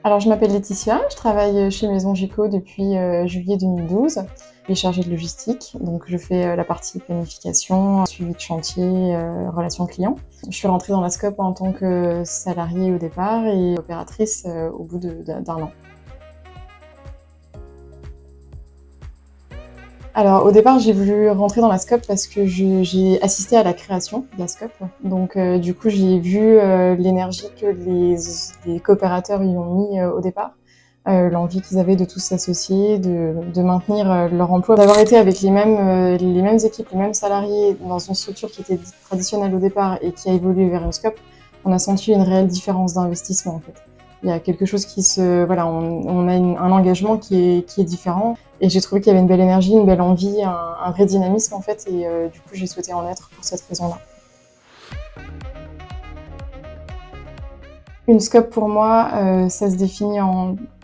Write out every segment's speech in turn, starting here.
Alors, je m'appelle Laetitia, je travaille chez Maison Gico depuis juillet 2012. Je suis chargée de logistique, donc je fais la partie planification, suivi de chantier, relations clients. Je suis rentrée dans la SCOP en tant que salariée au départ et opératrice au bout d'un an. Alors, au départ, j'ai voulu rentrer dans la SCOP parce que j'ai assisté à la création de la SCOP. Donc, du coup, j'ai vu l'énergie que les coopérateurs y ont mis au départ, l'envie qu'ils avaient de tous s'associer, de maintenir leur emploi, d'avoir été avec les mêmes équipes, les mêmes salariés dans une structure qui était dite traditionnelle au départ et qui a évolué vers une SCOP. On a senti une réelle différence d'investissement en fait. Il y a quelque chose voilà, on a un engagement qui est différent. Et j'ai trouvé qu'il y avait une belle énergie, une belle envie, un vrai dynamisme en fait. Et du coup, j'ai souhaité en être pour cette raison-là. Une SCOP pour moi, ça se définit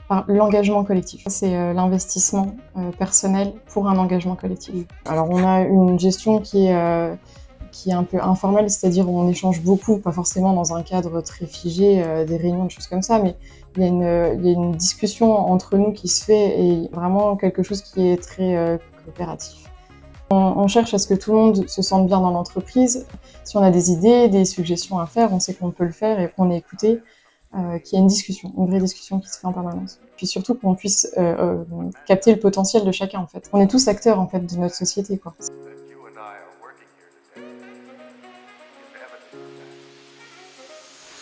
par l'engagement collectif. C'est l'investissement personnel pour un engagement collectif. Alors on a une gestion qui est un peu informelle, c'est-à-dire où on échange beaucoup, pas forcément dans un cadre très figé, des réunions, des choses comme ça, mais il y a une discussion entre nous qui se fait et vraiment quelque chose qui est très coopératif. On cherche à ce que tout le monde se sente bien dans l'entreprise. Si on a des idées, des suggestions à faire, on sait qu'on peut le faire et qu'on est écouté, qu'il y a une discussion, une vraie discussion qui se fait en permanence. Puis surtout qu'on puisse capter le potentiel de chacun en fait. On est tous acteurs en fait de notre société quoi.